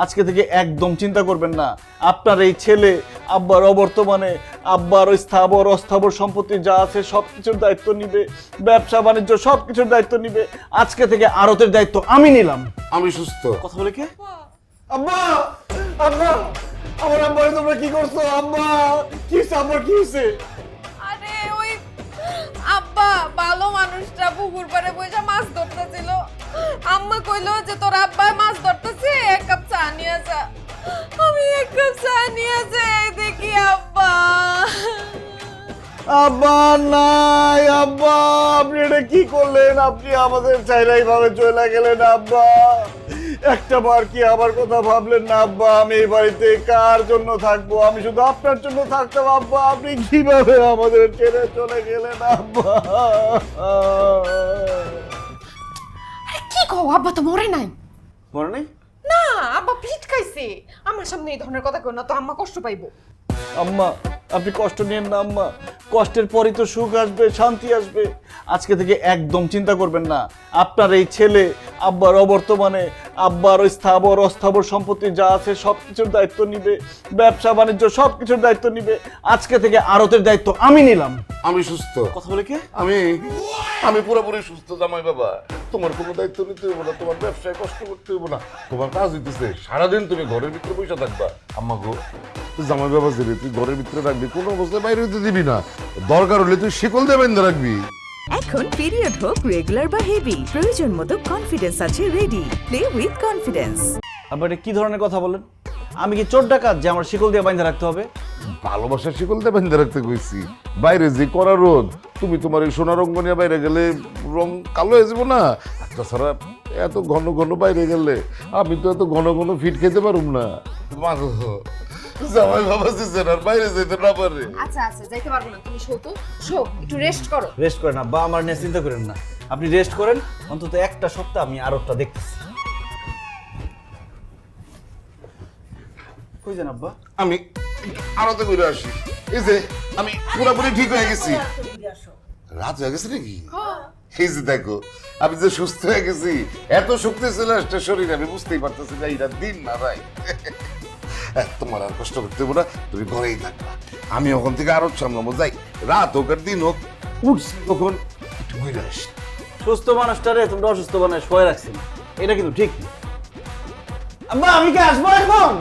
আজকে থেকে একদম চিন্তা করবেন না। আপনার এই ছেলে আব্বার অবর্তমানে আব্বার ওই স্থাবর অস্থাবর সম্পত্তি যা আছে সবকিছুর দায়িত্ব নিবে, ব্যবসা বাণিজ্য সবকিছুর দায়িত্ব নিবে। আজকে থেকে আড়তের দায়িত্ব আমি নিলাম। আমি সুস্থ। কথা বলে কে? আব্বা, আব্বা, আমার আব্বারে তোমরা কি করছো? আব্বা, কি হয়েছে? আব্বার কি হয়েছে? আরে ওই আব্বা ভালো মানুষটা পুকুর পাড়ে বসে মাছ ধরতেছিল। আম্মা কইলো যে তোর আব্বা মাছ ধরতেছে, এক কাপ চা নিয়ে যা। আমি এক কাপ চা নিয়ে যাই, দেখি আব্বা। আব্বা নাই। আব্বা, আপনি এটা কি করলেন? আপনি আমাদের চাইরাই ভাবে চলে গেলেন। আব্বা, একটা বার কি আমার কথা ভাবলেন না? আব্বা, আমি এই বাড়িতে কার জন্য থাকবো? আমি শুধু আপনার জন্য থাকতাম। আব্বা, আপনি কিভাবে আমাদের ছেড়ে চলে গেলেন? আব্বা, কি কও, আব্বা তো মরে নাই। মনে নেই? না, আব্বা পিট খাইছে। আমার সামনে এই ধরনের কথা কই না তো, আম্মা কষ্ট পাইবো। আম্মা, আপনি কষ্ট নিয়েন না আম্মা। কষ্টের পরই তো সুখ আসবে, শান্তি আসবে। আজকে থেকে একদম চিন্তা করবেন না। আপনার এই ছেলে আব্বার অবর্তমানে আব্বার ওই স্থাবর অস্থাবর সম্পত্তি যা আছে সবকিছুর দায়িত্ব নিবে, ব্যবসা বাণিজ্য সবকিছুর দায়িত্ব নিবে। আজকে থেকে আড়তের দায়িত্ব আমি নিলাম। আমি সুস্থ। কথা বলে কে? আমি পুরোপুরি সুস্থ জামাই বাবা। তোমার কোনো দায়িত্ব নিতে হইব না, তোমার ব্যবসায় কষ্ট করতে হইব না। তোমার কাজ হইতেছে সারাদিন তুমি ঘরের ভিতরে বসে থাকবা। আম্মা গো, তুই জামাই বাবা ছেলে, তুই ঘরের ভিতরে রাখবি, কোনো অবস্থায় বাইরে হইতে দিবি না। দরকার হলে তুই শিকল দিয়ে বেঁধে রাখবি। এখন পিরিয়ড হোক রেগুলার বা হেভি, প্রয়োজন মতো কনফিডেন্স আছে রেডি। Play with confidence. আবার এটা কি ধরনের কথা বলেন? আমি কি চোর ডাকাত যে আমার শিকল দিয়ে বাইন্ধে রাখতে হবে? ভালোবাসার শিকল দিয়ে বেঁধে রাখতে কইছি। বাইরে যে করা রোদ, তুমি তোমার এই সোনা রঙ নিয়ে বাইরে গেলে রং কালো হয়ে যাবো না? তাছাড়া এত ঘন ঘন বাইরে গেলে আমি তো এত ঘন ঘন ফিট খেতে পারুম না। মাগো, জামাই বাবা যে আর বাইরে যেতে না পারে। আচ্ছা আচ্ছা, যাইতে পারবো না, তুমি শো তো শো, একটু রেস্ট করো। রেস্ট করেন আব্বা, আমার নিয়ে চিন্তা করেন না। আপনি রেস্ট করেন, অন্তত একটা সপ্তাহ আমি আরবটা দেখতেছি। কই যান আব্বা? আমি আরতে ঘুরে আসি। এই যে আমি পুরোপুরি ঠিক হয়ে গেছি। রাত হয়ে গেছে নাকি? এই যে দেখো, আমি যে সুস্থ হয়ে গেছি, এত শক্তি চলে আসছে শরীরে, আমি বুঝতেই পারতেছি না এটা দিন না রাই। তোমার আর কষ্ট করতে হবে না, তুমি ঘরেই থাকবা। আমি ওখান থেকে আরো সামলাবো। যাই, রাত হোক আর দিন হোক, উঠছি তখন একটু ঘুরে আসি। সুস্থ মানুষটারে তোমরা অসুস্থ বানায় শোয়া রাখছি, এটা কিন্তু ঠিক না। আব্বা, আমি কি আসবো এখন?